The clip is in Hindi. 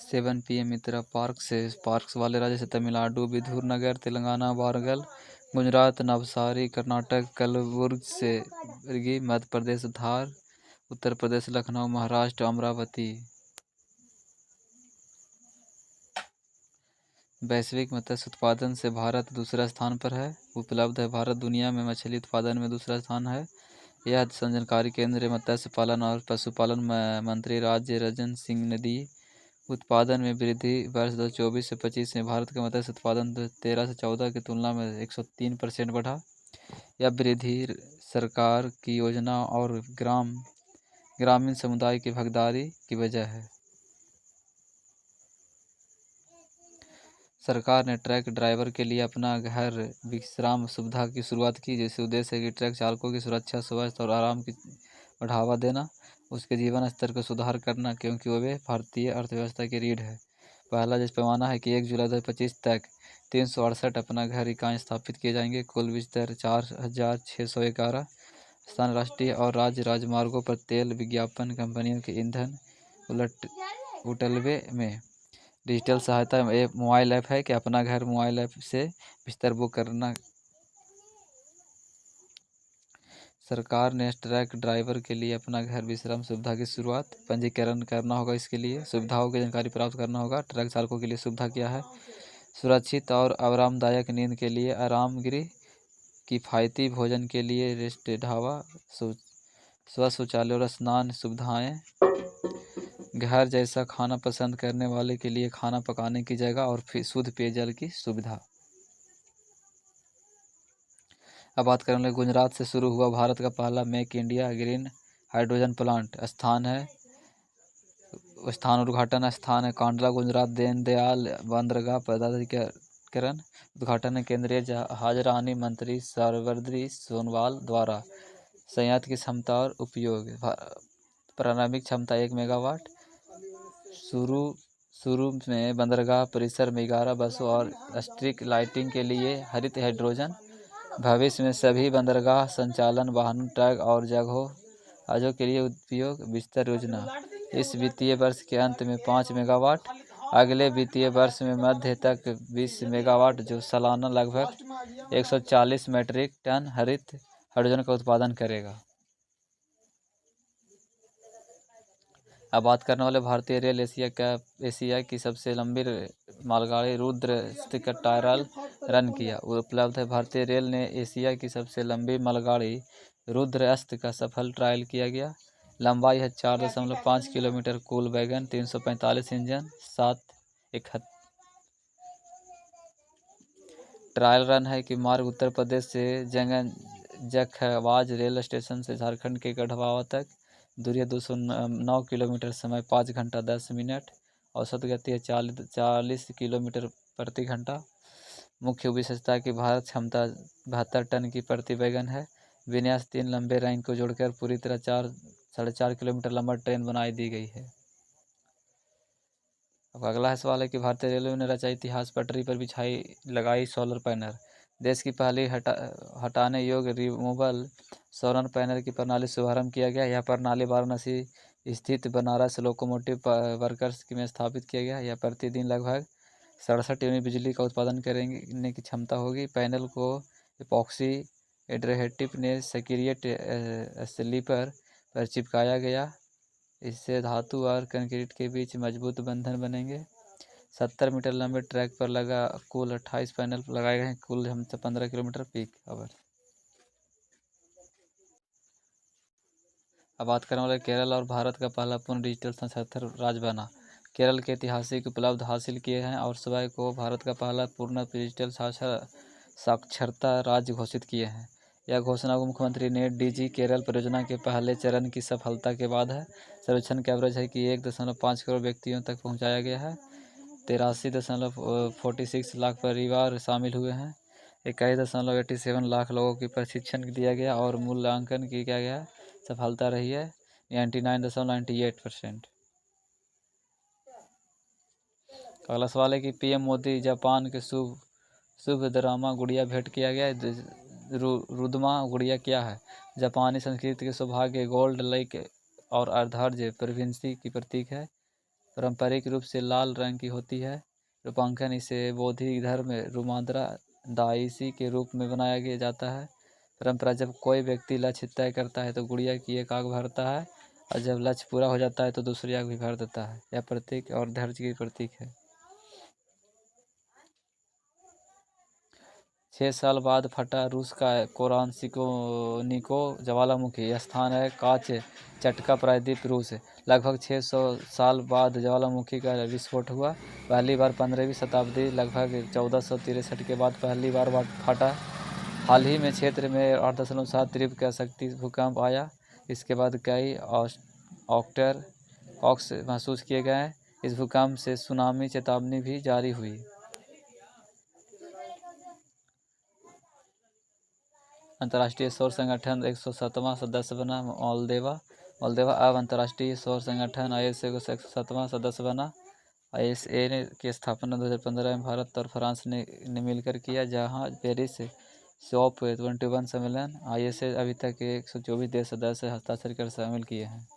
7 PM मित्रा पार्क्स वाले राज्य से तमिलनाडु, विधुर नगर तेलंगाना, वारंगल गुजरात, नवसारी कर्नाटक, कलबुर्गी मध्य प्रदेश, धार उत्तर प्रदेश, लखनऊ महाराष्ट्र, अमरावती। वैश्विक मत्स्य उत्पादन से भारत दूसरा स्थान पर है। उपलब्ध है भारत दुनिया में मछली उत्पादन में दूसरा स्थान है। यह जानकारी केंद्रीय मत्स्य पालन और पशुपालन मंत्री राज्य रंजन सिंह ने दी। उत्पादन में वृद्धि वर्ष 2024 से 25 में भारत का मत्स्य उत्पादन 2013 से 14 की तुलना में 103% बढ़ा। यह वृद्धि सरकार की योजना और ग्रामीण समुदाय की भागीदारी की वजह है। सरकार ने ट्रक ड्राइवर के लिए अपना घर विश्राम सुविधा की शुरुआत की, जिससे उद्देश्य है कि ट्रक चालकों की सुरक्षा, स्वास्थ्य और आराम की बढ़ावा देना, उसके जीवन स्तर को सुधार करना, क्योंकि वे भारतीय अर्थव्यवस्था की रीढ़ है। पहला जिस पैमाना है कि 1 जुलाई 2025 तक 368 अपना घर इकाई स्थापित किए जाएंगे। कुल विस्तार 4,611 स्थान राष्ट्रीय और राज्य राजमार्गों पर तेल विज्ञापन कंपनियों के ईंधन उठलवे में। डिजिटल सहायता मोबाइल ऐप है कि अपना घर मोबाइल ऐप से बिस्तर बुक करना। सरकार ने ट्रक ड्राइवर के लिए अपना घर विश्राम सुविधा की शुरुआत। पंजीकरण करना होगा, इसके लिए सुविधाओं की जानकारी प्राप्त करना होगा। ट्रक चालकों के लिए सुविधा क्या है? सुरक्षित और आरामदायक नींद के लिए आराम गृह, किफ़ायती भोजन के लिए रेस्ट ढाबा, स्व शौचालय और स्नान सुविधाएं, घर जैसा खाना पसंद करने वाले के लिए खाना पकाने की जगह और शुद्ध पेयजल की सुविधा। अब बात करेंगे गुजरात से शुरू हुआ भारत का पहला make India green hydrogen plant. स्थान उद्घाटन स्थान है कांडला गुजरात। दीनदयाल बंदरगाह प्राधिकरण उद्घाटन है केंद्रीय जहाजरानी मंत्री सर्वद्री सोनोवाल द्वारा। संयंत्र की क्षमता और उपयोग। प्रारंभिक क्षमता 1 मेगावाट। शुरू में बंदरगाह परिसर में 11 बसों और स्ट्रीट लाइटिंग के लिए हरित हाइड्रोजन। भविष्य में सभी बंदरगाह संचालन वाहनों, ट्रक और जहाजों के लिए उपयोग विस्तार योजना। इस वित्तीय वर्ष के अंत में 5 मेगावाट, अगले वित्तीय वर्ष में मध्य तक 20 मेगावाट, जो सालाना लगभग 140 मीट्रिक टन हरित हाइड्रोजन का उत्पादन करेगा। अब बात करने वाले भारतीय रेल एशिया की सबसे लंबी मालगाड़ी रुद्र का ट्रायल रन किया। उपलब्ध है भारतीय रेल ने एशिया की सबसे लंबी मालगाड़ी रुद्र का सफल ट्रायल किया गया। लंबाई है 4.5 किलोमीटर। कुल वैगन 345 इंजन 771। ट्रायल रन है कि मार्ग उत्तर प्रदेश से जखवाज रेल स्टेशन से झारखंड के गढ़वा तक। दूरी 209 किलोमीटर। समय 5 घंटा 10 मिनट। औसत गति है 40 किलोमीटर प्रति घंटा। मुख्य विशेषता की भारत क्षमता 72 टन की प्रति वैगन है। विन्यास 3 लंबे लाइन को जोड़कर पूरी तरह 4.5 किलोमीटर लंबा ट्रेन बनाई दी गई है। अब अगला है सवाल है कि भारतीय रेलवे ने रचा इतिहास, पटरी पर लगाई सोलर पैनल। देश की पहली हटाने योग्य रिमूवल सोलर पैनल की प्रणाली शुभारंभ किया गया। यह प्रणाली वाराणसी स्थित बनारस लोकोमोटिव वर्कर्स में स्थापित किया गया। यह प्रतिदिन लगभग 67 यूनिट बिजली का उत्पादन करने की क्षमता होगी। पैनल को एपॉक्सी एडहेसिव ने सक्रिय स्लीपर पर चिपकाया गया। इससे धातु और कंक्रीट के बीच मजबूत बंधन बनेंगे। 70 मीटर लंबे ट्रैक पर कुल 28 पैनल लगाए गए हैं। कुल 15 किलोमीटर पीक आवर। अब बात करने वाले केरल और भारत का पहला पूर्ण डिजिटल साक्षर राज्य बना। केरल के ऐतिहासिक उपलब्ध हासिल किए हैं और स्वयं को भारत का पहला पूर्ण डिजिटल साक्षरता राज्य घोषित किए हैं। यह घोषणा मुख्यमंत्री ने डीजी केरल परियोजना के पहले चरण की सफलता के बाद है। सर्वेक्षण का एवरेज है कि 1.5 करोड़ व्यक्तियों तक पहुंचाया गया है। 83.46 लाख परिवार शामिल हुए हैं। 21.87 लाख लोगों की प्रशिक्षण दिया गया और मूल्यांकन किया गया। सफलता रही है 99.98%। अगला सवाल है कि पीएम मोदी जापान के शुभद्रामा गुड़िया भेंट किया गया। रुद्रमा गुड़िया क्या है? जापानी संस्कृति के सौभाग्य, गोल्ड लेक और अर्धराज्य प्रोविंस की प्रतीक है। पारंपरिक रूप से लाल रंग की होती है। रूपांकन इसे बौद्धिक धर्म रुद्रा दाइसी के रूप में बनाया जाता है। परंपरा जब कोई व्यक्ति लक्ष्य तय करता है तो गुड़िया की एक आग भरता है और जब लक्ष्य पूरा हो जाता है तो दूसरी आग भी भर देता है। यह प्रतीक और धैर्य की प्रतीक है। 6 साल बाद फटा रूस का कोरानसिको ज्वालामुखी। यह स्थान है काच चटका प्रायद्वीप रूस। लगभग 600 साल बाद ज्वालामुखी का विस्फोट हुआ। पहली बार 15वीं शताब्दी लगभग 1463 के बाद पहली बार फटा। हाल ही में क्षेत्र में 8.7 तीव्र का शक्ति भूकंप आया। इसके बाद कई ऑक्स महसूस किए गए। इस भूकंप से सुनामी चेतावनी भी जारी हुई। अंतर्राष्ट्रीय सौर संगठन 107वां सदस्य बना मोल्दोवा अब अंतर्राष्ट्रीय सौर संगठन ISA का 107वां सदस्य बना। ISA की स्थापना 2015 में भारत और फ्रांस ने मिलकर किया, जहां पेरिस COP21 सम्मेलन। ISA अभी तक 124 देश सदस्य हस्ताक्षर कर शामिल किए हैं।